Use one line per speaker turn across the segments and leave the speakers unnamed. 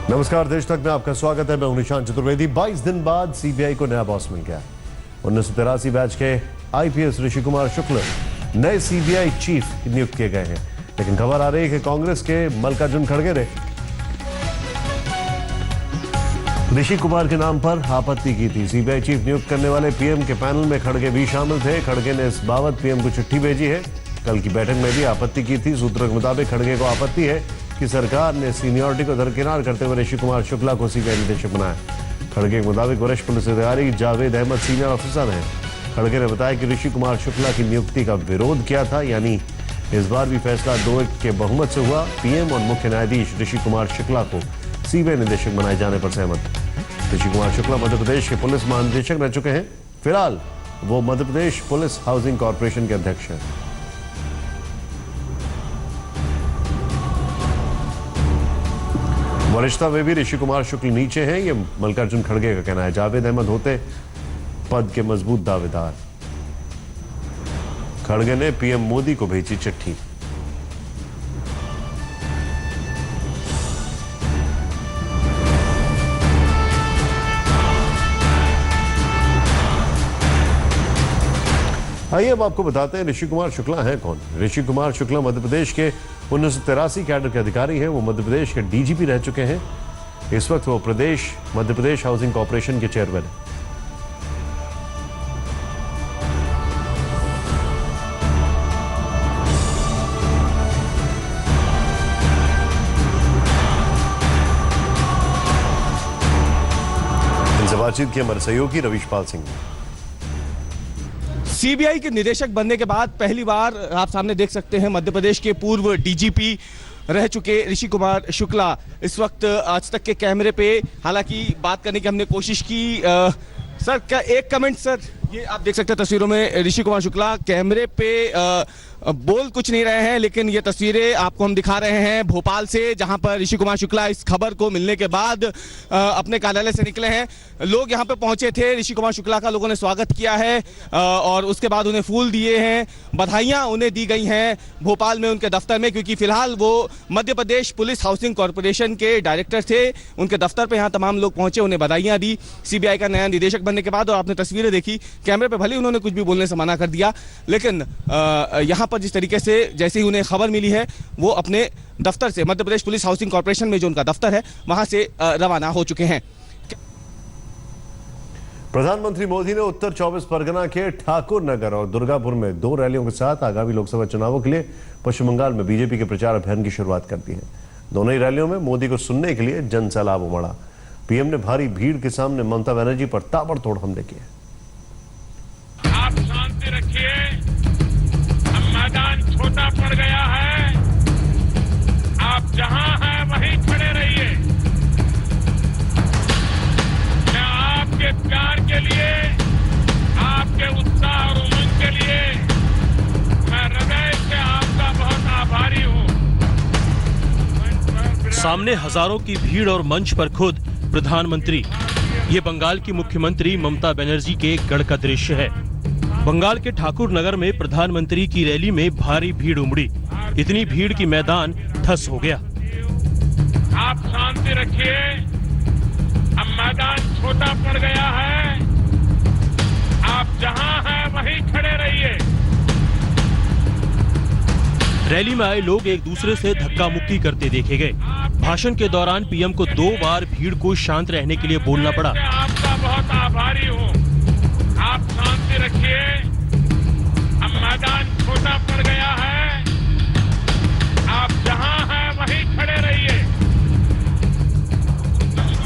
नमस्कार, देश तक में आपका स्वागत है। मैं हूं निशांत चतुर्वेदी। 22 दिन बाद सीबीआई को नया बॉस मिल गया। 1983 बैच के आईपीएस ऋषि कुमार शुक्ल नए सीबीआई चीफ नियुक्त किए गए हैं। लेकिन खबर आ रही है कि कांग्रेस के मल्लिकार्जुन खड़गे ने ऋषि कुमार के नाम पर आपत्ति की थी। सीबीआई चीफ नियुक्त करने वाले पीएम के पैनल में खड़गे भी शामिल थे। खड़गे ने इस बाबत पीएम को चिट्ठी भेजी है। कल की बैठक में भी आपत्ति की थी। सूत्रों के मुताबिक खड़गे को आपत्ति है कि सरकार ने सीनियरिटी को दरकिनार करते हुए ऋषि कुमार शुक्ला को सीबीआई निदेशक बनाया। खड़गे के मुताबिक वरिष्ठ पुलिस अधिकारी जावेद अहमद सीनियर ऑफिसर हैं। खड़गे ने बताया कि ऋषि कुमार शुक्ला की नियुक्ति का विरोध किया था, यानी इस बार भी फैसला 2-1 के बहुमत से हुआ। पीएम और मुख्य न्यायाधीश ऋषि कुमार शुक्ला को सीबीआई निदेशक बनाए जाने पर सहमत। ऋषि कुमार शुक्ला मध्य प्रदेश के पुलिस महानिदेशक रह चुके हैं। फिलहाल वो Madhya Pradesh police housing corporation के अध्यक्ष हैं। वरिष्ठता में भी ऋषि कुमार शुक्ल नीचे हैं, ये मल्लिकार्जुन खड़गे का कहना है। जावेद अहमद होते पद के मजबूत दावेदार। खड़गे ने पीएम मोदी को भेजी चिट्ठी। आइए अब आपको बताते हैं ऋषि कुमार शुक्ला हैं कौन। ऋषि कुमार शुक्ला मध्य प्रदेश के 1983 कैडर के अधिकारी हैं। वो मध्य प्रदेश के डीजीपी रह चुके हैं। इस वक्त वो मध्य प्रदेश हाउसिंग कॉर्पोरेशन के चेयरमैन हैं। इनसे बातचीत की हमारे सहयोगी रविशपाल सिंह ने।
सीबीआई के निदेशक बनने के बाद पहली बार आप सामने देख सकते हैं मध्य प्रदेश के पूर्व डीजीपी रह चुके ऋषि कुमार शुक्ला इस वक्त आज तक के कैमरे पे, हालांकि बात करने की हमने कोशिश की। सर क्या एक कमेंट सर, ये आप देख सकते हैं तस्वीरों में ऋषि कुमार शुक्ला कैमरे पे बोल कुछ नहीं रहे हैं, लेकिन ये तस्वीरें आपको हम दिखा रहे हैं भोपाल से, जहां पर ऋषि कुमार शुक्ला इस खबर को मिलने के बाद अपने कार्यालय से निकले हैं। लोग यहां पे पहुंचे थे, ऋषि कुमार शुक्ला का लोगों ने स्वागत किया है और उसके बाद उन्हें फूल दिए हैं, बधाइयां उन्हें दी गई हैं भोपाल में उनके दफ्तर में, क्योंकि फिलहाल वो Madhya Pradesh police housing corporation के डायरेक्टर थे। उनके दफ्तर पर यहाँ तमाम लोग पहुंचे, उन्हें बधाइयां दी सीबीआई का नया निदेशक बनने के बाद। और आपने तस्वीरें देखी, कैमरे पे भले उन्होंने कुछ भी बोलने से मना कर दिया, लेकिन यहाँ पर जिस तरीके से जैसे ही उन्हें खबर मिली है वो अपने दफ्तर से, Madhya Pradesh police housing corporation में जो उनका दफ्तर है, वहां से रवाना हो चुके हैं।
प्रधानमंत्री मोदी ने उत्तर 24 परगना के ठाकुर नगर और दुर्गापुर में 2 रैलियों के साथ आगामी लोकसभा चुनावों के लिए पश्चिम बंगाल में बीजेपी के प्रचार अभियान की शुरुआत कर दी है। दोनों ही रैलियों में मोदी को सुनने के लिए जनसैलाब उमड़ा। पीएम ने भारी भीड़ के सामने ममता बनर्जी पर ताबड़तोड़ हमले किए।
आप शांति रखिए, अब मैदान छोटा पड़ गया है, आप जहां हैं वहीं खड़े रहिए। मैं आपके प्यार के लिए, आपके उत्साह और उमंग के लिए मैं हृदय से आपका बहुत आभारी हूं।
सामने हजारों की भीड़ और मंच पर खुद प्रधानमंत्री। ये बंगाल की मुख्यमंत्री ममता बनर्जी के गढ़ का दृश्य है। बंगाल के ठाकुर नगर में प्रधानमंत्री की रैली में भारी भीड़ उमड़ी। इतनी भीड़ की मैदान धस हो गया।
आप शांति रखिए, अब मैदान छोटा पड़ गया है, आप जहां हैं वहीं खड़े रहिए।
रैली में आए लोग एक दूसरे से धक्का मुक्की करते देखे गए। भाषण के दौरान पीएम को 2 बार भीड़ को शांत रहने के लिए बोलना पड़ा।
आपका बहुत आभारी हूं। आप शांति रखिए, अब मैदान छोटा पड़ गया है, आप जहां हैं वहीं खड़े रहिए।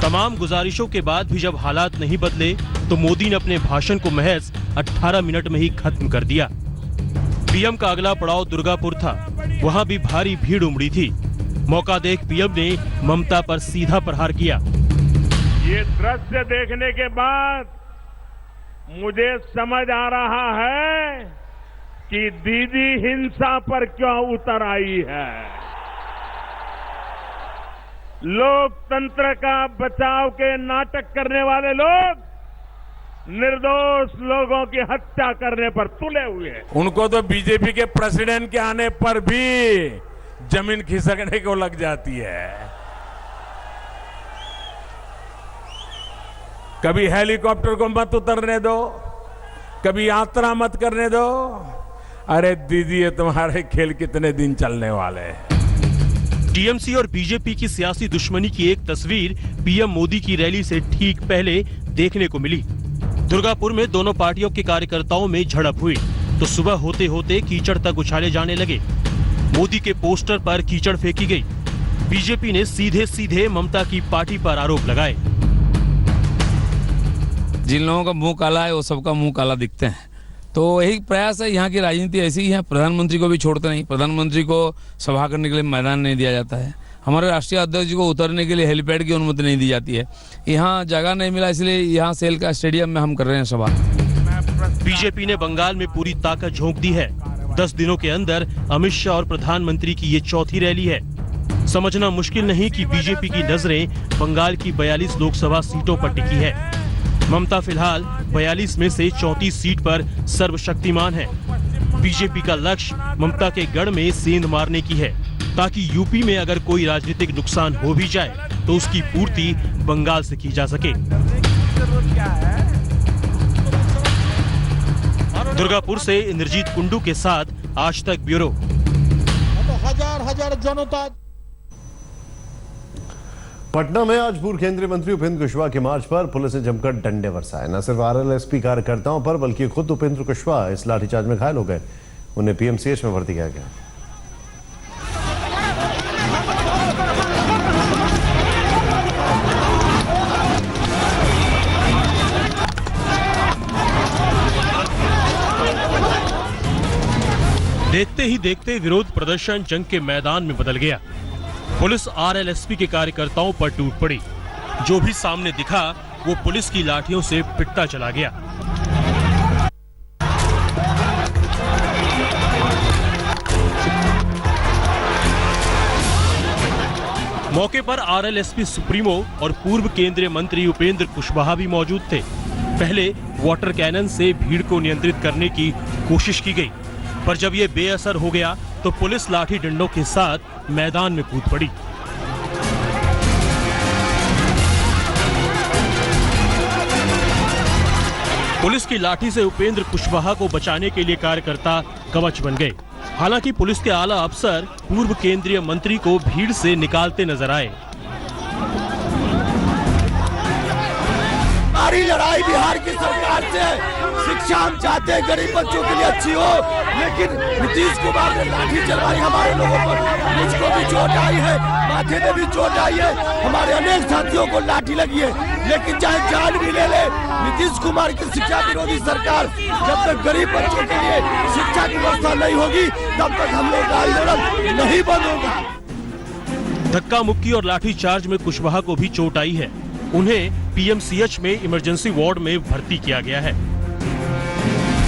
तमाम गुजारिशों के बाद भी जब हालात नहीं बदले तो मोदी ने अपने भाषण को महज 18 मिनट में ही खत्म कर दिया। पीएम का अगला पड़ाव दुर्गापुर था। वहां भी भारी भीड़ उमड़ी थी। मौका देख पीएम ने ममता पर सीधा प्रहार किया।
ये दृश्य देखने के बाद मुझे समझ आ रहा है कि दीदी हिंसा पर क्यों उतर आई है। लोकतंत्र का बचाव के नाटक करने वाले लोग निर्दोष लोगों की हत्या करने पर तुले हुए हैं। उनको तो बीजेपी के प्रेसिडेंट के आने पर भी जमीन खिसकने को लग जाती है। कभी हेलीकॉप्टर को मत उतरने दो, कभी यात्रा मत करने दो। अरे दीदी, ये तुम्हारे खेल कितने दिन चलने वाले हैं।
टीएमसी और बीजेपी की सियासी दुश्मनी की एक तस्वीर पीएम मोदी की रैली से ठीक पहले देखने को मिली। दुर्गापुर में दोनों पार्टियों के कार्यकर्ताओं में झड़प हुई तो सुबह होते होते कीचड़ तक उछाले जाने लगे। मोदी के पोस्टर पर कीचड़ फेंकी गई। बीजेपी ने सीधे सीधे ममता की पार्टी पर आरोप लगाए।
जिन लोगों का मुंह काला है वो सबका मुंह काला दिखते हैं। तो यही प्रयास है, यहाँ की राजनीति ऐसी ही है। प्रधानमंत्री को भी छोड़ते नहीं, प्रधानमंत्री को सभा करने के लिए मैदान नहीं दिया जाता है। हमारे राष्ट्रीय अध्यक्ष जी को उतरने के लिए हेलीपैड की अनुमति नहीं दी जाती है। यहाँ जगह नहीं मिला, इसलिए यहाँ सेल का स्टेडियम में हम कर रहे हैं सभा।
बीजेपी ने बंगाल में पूरी ताकत झोंक दी है। 10 दिनों के अंदर अमित शाह और प्रधानमंत्री की ये चौथी रैली है। समझना मुश्किल नहीं कि बीजेपी की नजरें बंगाल की 42 लोकसभा सीटों पर टिकी है। ममता फिलहाल 42 में से 34 सीट पर सर्वशक्तिमान है। बीजेपी का लक्ष्य ममता के गढ़ में सेंध मारने की है, ताकि यूपी में अगर कोई राजनीतिक नुकसान हो भी जाए तो उसकी पूर्ति बंगाल से की जा सके। दुर्गापुर से इंद्रजीत कुंडू के साथ आज तक ब्यूरो।
हजार जनता।
पटना में आज पूर्व केंद्रीय मंत्री उपेंद्र कुशवाहा के मार्च पर पुलिस ने जमकर डंडे बरसाए। न सिर्फ आरएलएसपी कार्यकर्ताओं पर बल्कि खुद उपेंद्र कुशवाहा इस लाठीचार्ज में घायल हो गए। उन्हें पीएमसीएच में भर्ती किया गया।
देखते ही देखते विरोध प्रदर्शन जंग के मैदान में बदल गया। पुलिस आरएलएसपी के कार्यकर्ताओं पर टूट पड़ी। जो भी सामने दिखा वो पुलिस की लाठियों से पिटता चला गया। मौके पर आरएलएसपी सुप्रीमो और पूर्व केंद्रीय मंत्री उपेंद्र कुशवाहा भी मौजूद थे। पहले वाटर कैनन से भीड़ को नियंत्रित करने की कोशिश की गई, पर जब ये बेअसर हो गया तो पुलिस लाठी डंडों के साथ मैदान में कूद पड़ी। पुलिस की लाठी से उपेंद्र कुशवाहा को बचाने के लिए कार्यकर्ता कवच बन गए। हालांकि पुलिस के आला अफसर पूर्व केंद्रीय मंत्री को भीड़ से निकालते नजर आए।
हमारी लड़ाई बिहार की सरकार से। शिक्षा हम चाहते हैं गरीब बच्चों के लिए अच्छी हो, लेकिन नीतीश कुमार ने लाठी चलवाई हमारे लोगों पर। मुझको भी चोट आई है, माथे में भी चोट आई है, हमारे अनेक साथियों को लाठी लगी है। लेकिन चाहे जान भी ले ले, नीतीश कुमार की शिक्षा विरोधी सरकार जब तक गरीब बच्चों के लिए शिक्षा की व्यवस्था नहीं होगी तब तक हम लोग का आंदोलन नहीं बंद होगा।
धक्का मुक्की और लाठी चार्ज में कुशवाहा को भी चोट आई है। उन्हें पीएमसीएच में इमरजेंसी वार्ड में भर्ती किया गया है।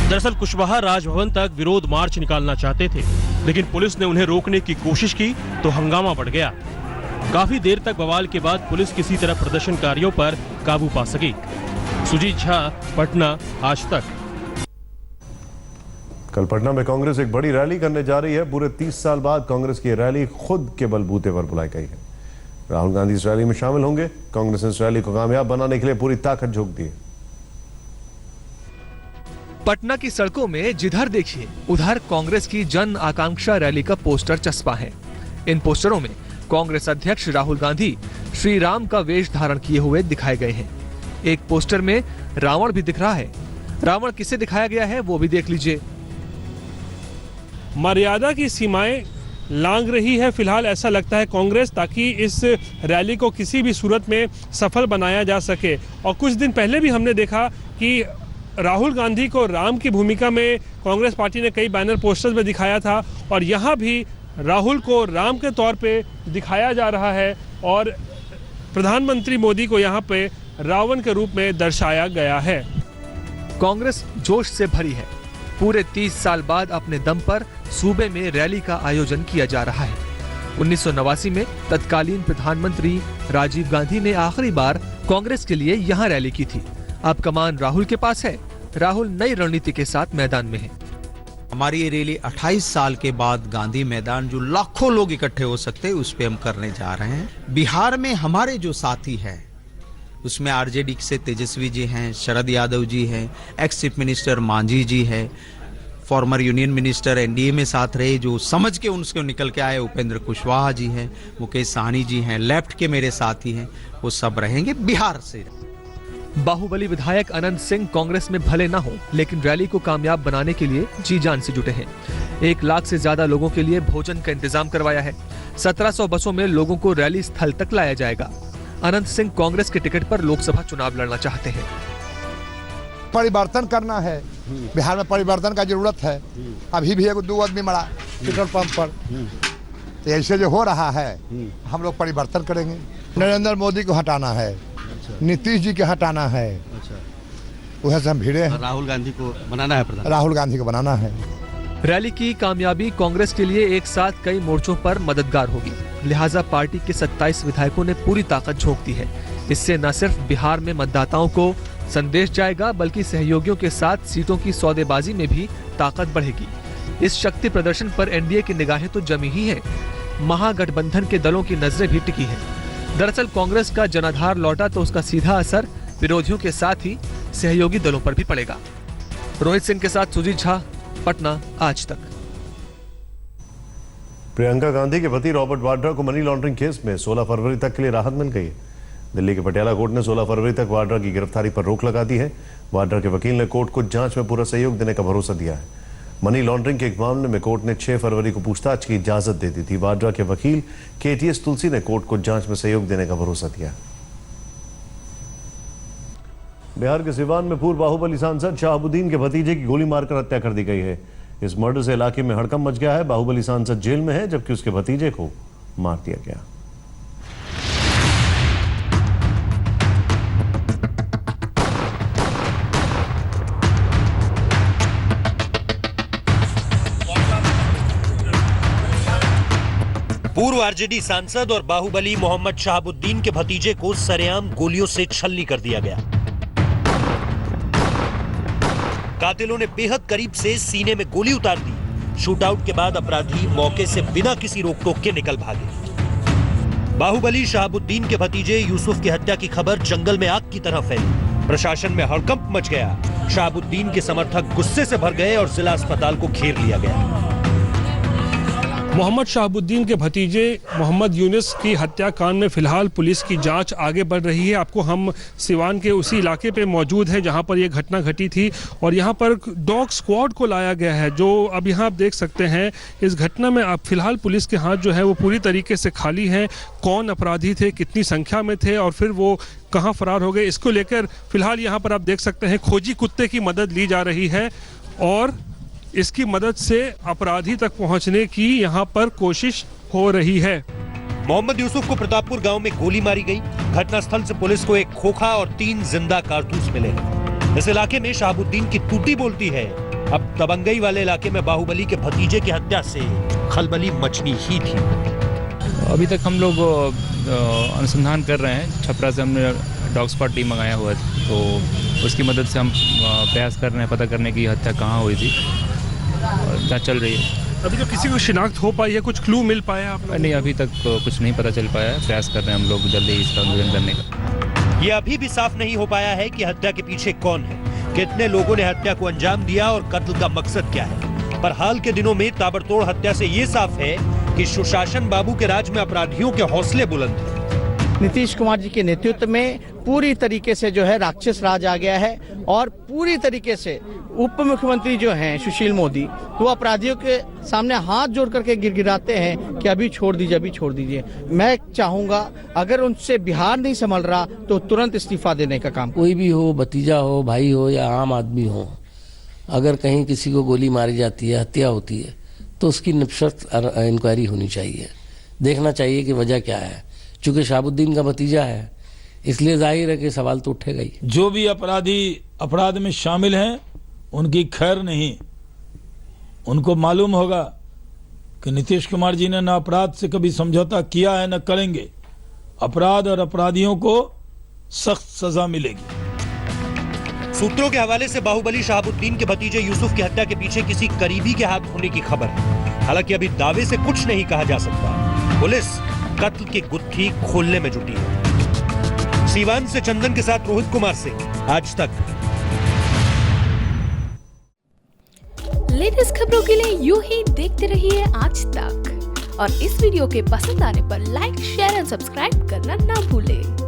दरअसल कुशवाहा राजभवन तक विरोध मार्च निकालना चाहते थे, लेकिन पुलिस ने उन्हें रोकने की कोशिश की तो हंगामा बढ़ गया। काफी देर तक बवाल के बाद पुलिस किसी तरह प्रदर्शनकारियों पर काबू पा सकी। सुजीत झा, पटना, आज तक।
कल पटना में कांग्रेस एक बड़ी रैली करने जा रही है। पूरे 30 साल बाद कांग्रेस की रैली खुद के बलबूते पर बुलाई गई है। राहुल गांधी इस रैली में शामिल होंगे। कांग्रेस ने इस रैली को कामयाब बनाने के लिए पूरी ताकत झोंक दी है।
पटना की सड़कों में जिधर देखिए उधर कांग्रेस की जन आकांक्षा रैली का पोस्टर चस्पा है। इन पोस्टरों में कांग्रेस अध्यक्ष राहुल गांधी श्री राम का वेश धारण किए हुए दिखाए गए हैं। एक पोस्टर में रावण भी दिख रहा है। रावण किसे दिखाया गया है वो भी देख लीजिए।
मर्यादा की सीमाएं लांघ रही है फिलहाल ऐसा लगता है कांग्रेस, ताकि इस रैली को किसी भी सूरत में सफल बनाया जा सके। और कुछ दिन पहले भी हमने देखा कि राहुल गांधी को राम की भूमिका में कांग्रेस पार्टी ने कई बैनर पोस्टर्स में दिखाया था, और यहाँ भी राहुल को राम के तौर पे दिखाया जा रहा है और प्रधानमंत्री मोदी को यहाँ पे रावण के रूप में दर्शाया गया है।
कांग्रेस जोश से भरी है। पूरे 30 साल बाद अपने दम पर सूबे में रैली का आयोजन किया जा रहा है। 1989 में तत्कालीन प्रधानमंत्री राजीव गांधी ने आखिरी बार कांग्रेस के लिए यहाँ रैली की थी। अब कमान राहुल के पास है। राहुल नई रणनीति के साथ मैदान में है।
हमारी ये रैली 28 साल के बाद गांधी मैदान, जो लाखों लोग इकट्ठे हो सकते हैं, उस पे हम करने जा रहे हैं। बिहार में हमारे जो साथी हैं उसमें आरजेडी से तेजस्वी जी हैं, शरद यादव जी हैं, एक्स चीफ मिनिस्टर मांझी जी हैं, फॉर्मर यूनियन मिनिस्टर एनडीए में साथ रहे जो समझ के उनसे निकल के आए उपेंद्र कुशवाहा जी हैं, मुकेश सहनी जी हैं, लेफ्ट के मेरे साथी हैं, वो सब रहेंगे बिहार से।
बाहुबली विधायक अनंत सिंह कांग्रेस में भले ना हो, लेकिन रैली को कामयाब बनाने के लिए जी जान से जुटे हैं। 1 लाख से ज्यादा लोगों के लिए भोजन का इंतजाम करवाया है। 1700 बसों में लोगों को रैली स्थल तक लाया जाएगा। अनंत सिंह कांग्रेस के टिकट पर लोकसभा चुनाव लड़ना चाहते हैं।
परिवर्तन करना है, बिहार में परिवर्तन का जरूरत है। अभी भी 1-2 आदमी मरा पेट्रोल पंप पर, तो ऐसे जो हो रहा है हम लोग परिवर्तन करेंगे। नरेंद्र मोदी को हटाना है, नीतीश जी के हटाना है, वह से हम भिड़े हैं।
राहुल गांधी को बनाना है प्रधान,
राहुल गांधी को बनाना है।
रैली की कामयाबी कांग्रेस के लिए एक साथ कई मोर्चों पर मददगार होगी, लिहाजा पार्टी के 27 विधायकों ने पूरी ताकत झोंक दी है। इससे न सिर्फ बिहार में मतदाताओं को संदेश जाएगा, बल्कि सहयोगियों के साथ सीटों की सौदेबाजी में भी ताकत बढ़ेगी। इस शक्ति प्रदर्शन पर एनडीए की निगाहें तो जमी ही है, महागठबंधन के दलों की नजरें भी टिकी है। दरअसल कांग्रेस का जनाधार लौटा तो उसका सीधा असर विरोधियों के साथ ही सहयोगी दलों पर भी पड़ेगा। रोहित सिंह के साथ सुजीत झा, पटना, आज तक।
प्रियंका गांधी के पति रॉबर्ट वाड्रा को मनी लॉन्ड्रिंग केस में 16 फरवरी तक के लिए राहत मिल गई है। दिल्ली के पटियाला कोर्ट ने 16 फरवरी तक वाड्रा की गिरफ्तारी पर रोक लगा दी है। वाड्रा के वकील ने कोर्ट को जांच में पूरा सहयोग देने का भरोसा दिया है। मनी लॉन्ड्रिंग के एक मामले में कोर्ट ने 6 फरवरी को पूछताछ की इजाजत दे दी थी। वाड्रा के वकील केटीएस तुलसी ने कोर्ट को जांच में सहयोग देने का भरोसा दिया। बिहार के सिवान में पूर्व बाहुबली सांसद शहाबुद्दीन के भतीजे की गोली मारकर हत्या कर दी गई है। इस मर्डर से इलाके में हड़कंप मच गया है। बाहुबली सांसद जेल में है, जबकि उसके भतीजे को मार दिया गया।
पूर्व आरजेडी सांसद और बाहुबली मोहम्मद शहाबुद्दीन के भतीजे को सरेआम गोलियों से छलनी कर दिया गया। कातिलों ने बेहद करीब से सीने में गोली उतार दी। शूटआउट के बाद अपराधी मौके से बिना किसी रोक टोक के निकल भागे। बाहुबली शहाबुद्दीन के भतीजे यूसुफ की हत्या की खबर जंगल में आग की तरह फैली। प्रशासन में हड़कंप मच गया। शहाबुद्दीन के समर्थक गुस्से से भर गए और जिला अस्पताल को घेर लिया गया।
मोहम्मद शहाबुद्दीन के भतीजे मोहम्मद यूनुस की हत्याकांड में फिलहाल पुलिस की जांच आगे बढ़ रही है। आपको हम सिवान के उसी इलाके पे मौजूद हैं जहां पर यह घटना घटी थी और यहां पर डॉग स्क्वाड को लाया गया है, जो अब यहां आप देख सकते हैं। इस घटना में अब फिलहाल पुलिस के हाथ जो है वो पूरी तरीके से खाली हैं। कौन अपराधी थे, कितनी संख्या में थे और फिर वो कहाँ फरार हो गए, इसको लेकर फिलहाल यहाँ पर आप देख सकते हैं खोजी कुत्ते की मदद ली जा रही है और इसकी मदद से अपराधी तक पहुंचने की यहां पर कोशिश हो रही है।
मोहम्मद यूसुफ को प्रतापपुर गांव में गोली मारी गई। घटनास्थल से पुलिस को एक खोखा और 3 जिंदा कारतूस मिले। इस इलाके में शहाबुद्दीन की टूटी बोलती है। अब दबंगई वाले इलाके में बाहुबली के भतीजे की हत्या से खलबली मचनी ही थी।
अभी तक हम लोग अनुसंधान कर रहे हैं। छपरा से हमने डॉग स्क्वाड टीम मंगाया हुआ है, तो उसकी मदद से हम प्रयास कर रहे हैं पता करने की हत्या कहाँ हुई थी। जांच चल रही है।
अभी तो किसी को शिनाख्त हो पाई है, कुछ क्लू मिल पाया आप लोग?
नहीं, अभी तक कुछ नहीं पता चल पाया है। प्रयास कर रहे हैं हम लोग जल्दी इसका उन्मूलन करने का।
ये अभी भी साफ नहीं हो पाया है कि हत्या के पीछे कौन है, कितने लोगों ने हत्या को अंजाम दिया और कत्ल का मकसद क्या है। पर हाल के दिनों में ताबड़तोड़ हत्या से ये साफ है कि सुशासन बाबू के राज में अपराधियों के हौसले बुलंद हैं।
नीतीश कुमार जी के नेतृत्व में पूरी तरीके से जो है राक्षस राज आ गया है और पूरी तरीके से उप मुख्यमंत्री जो हैं सुशील मोदी, वो अपराधियों के सामने हाथ जोड़ करके गिड़गिड़ाते हैं कि अभी छोड़ दीजिए, अभी छोड़ दीजिए। मैं चाहूंगा अगर उनसे बिहार नहीं संभल रहा तो तुरंत इस्तीफा देने का काम।
कोई भी हो, भतीजा हो, भाई हो या आम आदमी हो, अगर कहीं किसी को गोली मारी जाती है, हत्या होती है, तो उसकी निष्पक्ष इंक्वायरी होनी चाहिए। देखना चाहिए कि वजह क्या है। चूंकि शहाबुद्दीन का भतीजा है, इसलिए जाहिर है कि सवाल तो उठेगा ही।
जो भी अपराधी अपराध में शामिल हैं, उनकी खैर नहीं। उनको मालूम होगा कि नीतीश कुमार जी ने न अपराध से कभी समझौता किया है, न करेंगे। अपराध और अपराधियों को सख्त सजा मिलेगी।
सूत्रों के हवाले से बाहुबली शहाबुद्दीन के भतीजे यूसुफ की हत्या के पीछे किसी करीबी के हाथ होने की खबर है। हालांकि अभी दावे से कुछ नहीं कहा जा सकता। पुलिस कत्ल की गुत्थी खोलने में जुटी है। सीवान से चंदन के साथ रोहित कुमार सिंह, आज तक।
लेटेस्ट खबरों के लिए यूं ही देखते रहिए आज तक, और इस वीडियो के पसंद आने पर लाइक, शेयर एंड सब्सक्राइब करना ना भूलें।